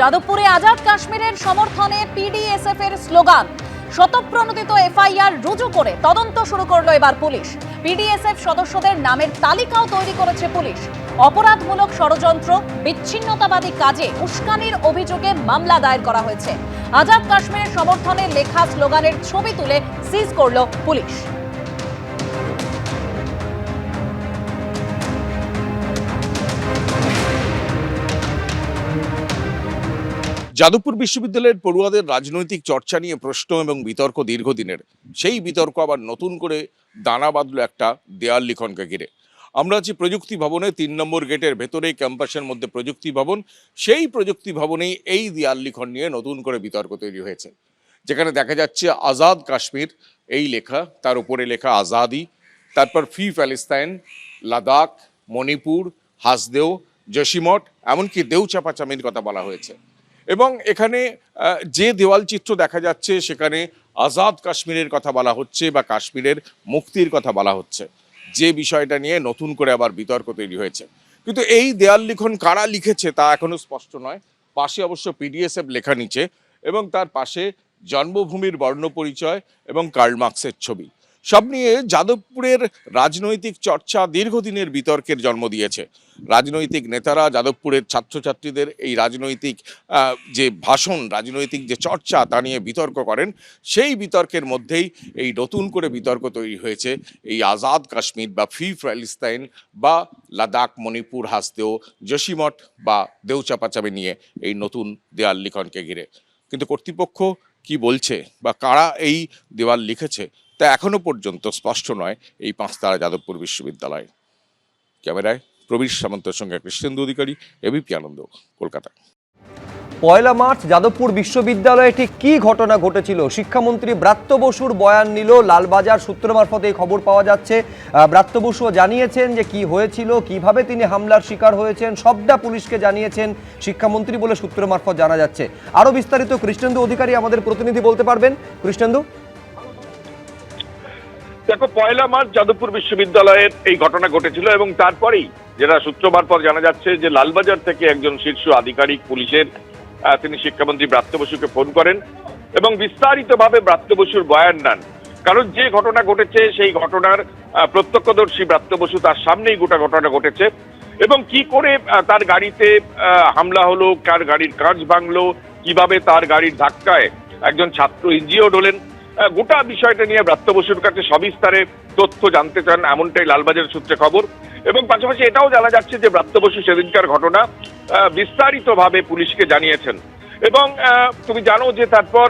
যাদবপুরে আজাদ কাশ্মীরের সমর্থনে পিডিএসএফ এর স্লোগান, শতপ্রণোদিত এফআইআর রুজু করে তদন্ত শুরু করলো এবার পুলিশ। পিডিএসএফ সদস্যদের নামের তালিকাও তৈরি করেছে পুলিশ। অপরাধমূলক ষড়যন্ত্র, বিচ্ছিন্নতাবাদী কাজে উস্কানির অভিযোগে মামলা দায়ের করা হয়েছে। আজাদ কাশ্মীরের সমর্থনে লেখা স্লোগানের ছবি তুলে সিজ করলো পুলিশ। যাদবপুর বিশ্ববিদ্যালয়ের পড়ুয়াদের রাজনৈতিক চর্চা নিয়ে প্রশ্ন এবং বিতর্ক দীর্ঘদিনের। সেই বিতর্ক আবার নতুন করে দানা বাঁধল একটা দেয়াল লিখনকে ঘিরে। আমরা আছি প্রযুক্তি ভবনে, ৩ নম্বর গেটের ভেতরেই ক্যাম্পাসের মধ্যে প্রযুক্তি ভবন। সেই প্রযুক্তি ভবনেই এই দেয়াল লিখন নিয়ে নতুন করে বিতর্ক তৈরি হয়েছে, যেখানে দেখা যাচ্ছে আজাদ কাশ্মীর এই লেখা, তার উপরে লেখা আজাদি, তারপর ফ্রি প্যালেস্তাইন, লাদাখ, মণিপুর, হাসদেও, জসিমঠ, এমনকি দেউচাপাচামির কথা বলা হয়েছে। এবং এখানে যে দেওয়াল চিত্র দেখা যাচ্ছে সেখানে আজাদ কাশ্মীরের কথা বলা হচ্ছে বা কাশ্মীরের মুক্তির কথা বলা হচ্ছে, যে বিষয়টা নিয়ে নতুন করে আবার বিতর্ক তৈরি হয়েছে। কিন্তু এই দেয়াল লিখন কারা লিখেছে তা এখনো স্পষ্ট নয়। পাশে অবশ্য পিডিএসএফ লেখা নিচে, এবং তার পাশে জন্মভূমির বর্ণপরিচয় এবং কার্ল মার্কসের ছবি। সব নিয়ে যাদবপুরের রাজনৈতিক চর্চা দীর্ঘদিনের বিতর্কের জন্ম দিয়েছে। রাজনৈতিক নেতারা যাদবপুরের ছাত্রছাত্রীদের এই রাজনৈতিক যে ভাষণ, রাজনৈতিক যে চর্চা তা নিয়ে বিতর্ক করেন। সেই বিতর্কের মধ্যেই এই নতুন করে বিতর্ক তৈরি হয়েছে এই আজাদ কাশ্মীর বা ফ্রি প্যালেস্তাইন বা লাদাখ, মণিপুর, হাসদেও, জসিমঠ বা দেউচাপাচামি নিয়ে এই নতুন দেয়াল লিখনকে ঘিরে। কিন্তু কর্তৃপক্ষ কি বলছে বা কারা এই দেওয়াল লিখেছে তা এখনো পর্যন্ত স্পষ্ট নয় এই পাঁচতারা যাদবপুর বিশ্ববিদ্যালয়। ক্যামেরায় প্রবীর সামন্তের সঙ্গে কৃষ্ণেন্দু অধিকারী, এবিপি আনন্দ, কলকাতা। পয়লা মার্চ যাদবপুর বিশ্ববিদ্যালয়ে ঠিক কী ঘটনা ঘটেছিল? শিক্ষামন্ত্রী ব্রাত্য বসুর বয়ান নিল লালবাজার সূত্র মারফত এই খবর পাওয়া যাচ্ছে। ব্রাত্য বসুও জানিয়েছেন যে কি হয়েছিল, কিভাবে তিনি হামলার শিকার হয়েছেন, সবটা পুলিশকে জানিয়েছেন শিক্ষামন্ত্রী বলে সূত্র মারফত জানা যাচ্ছে। আরও বিস্তারিত কৃষ্ণেন্দু অধিকারী আমাদের প্রতিনিধি বলতে পারবেন। কৃষ্ণেন্দু, দেখো, পয়লা মার্চ যাদবপুর বিশ্ববিদ্যালয়ের এই ঘটনা ঘটেছিল এবং তারপরেই যেটা সূত্র মারফত জানা যাচ্ছে যে লালবাজার থেকে একজন শীর্ষ আধিকারিক পুলিশের তিনি শিক্ষামন্ত্রী ব্রাত্য বসুকে ফোন করেন এবং বিস্তারিতভাবে ব্রাত্য বসুর বয়ান নেন। কারণ যে ঘটনা ঘটেছে সেই ঘটনার প্রত্যক্ষদর্শী ব্রাত্য বসু, তার সামনেই গোটা ঘটনা ঘটেছে এবং কি করে তার গাড়িতে হামলা হলো, কার গাড়ির কাঁচ ভাঙলো, কিভাবে তার গাড়ির ধাক্কায় একজন ছাত্র ইনজিওর্ড হলেন, গোটা বিষয়টা নিয়ে ব্রাত্য বসুর কাছে সবিস্তারে তথ্য জানতে চান, এমনটাই লালবাজার সূত্রে খবর। এবং পাশাপাশি এটাও জানা যাচ্ছে যে ব্রাত্য বসু সেদিনকার ঘটনা বিস্তারিতভাবে পুলিশকে জানিয়েছেন। এবং তুমি জানো যে তারপর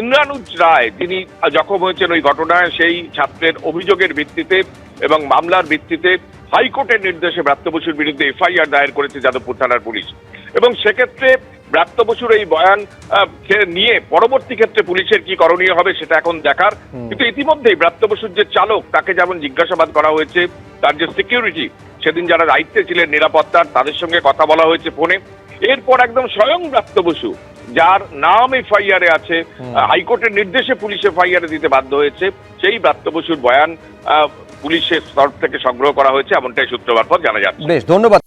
ইন্দ্রানুজ রায়, যিনি জখম হয়েছেন ওই ঘটনায়, সেই ছাত্রের অভিযোগের ভিত্তিতে এবং মামলার ভিত্তিতে হাইকোর্টের নির্দেশে ব্রাত্য বসুর বিরুদ্ধে এফআইআর দায়ের করেছে যাদবপুর থানার পুলিশ। এবং সেক্ষেত্রে ব্রাত্য বসুর এই বয়ান নিয়ে পরবর্তী ক্ষেত্রে পুলিশের কি করণীয় হবে সেটা এখন দেখার। কিন্তু ইতিমধ্যেই ব্রাত্য বসুর যে চালক, তাকে যেমন জিজ্ঞাসাবাদ করা হয়েছে, তার যে সিকিউরিটি, সেদিন যারা দায়িত্বে ছিলেন নিরাপত্তার, তাদের সঙ্গে কথা বলা হয়েছে ফোনে। এরপর একদম স্বয়ং ব্রাত্য বসু, যার নাম এফআইআরে আছে, হাইকোর্টের নির্দেশে পুলিশ এফআইআরে দিতে বাধ্য হয়েছে, সেই ব্রাত্য বসুর বয়ান পুলিশের তরফ থেকে সংগ্রহ করা হয়েছে, এমনটাই সূত্র মারফত জানা যাচ্ছে। বেশ, ধন্যবাদ।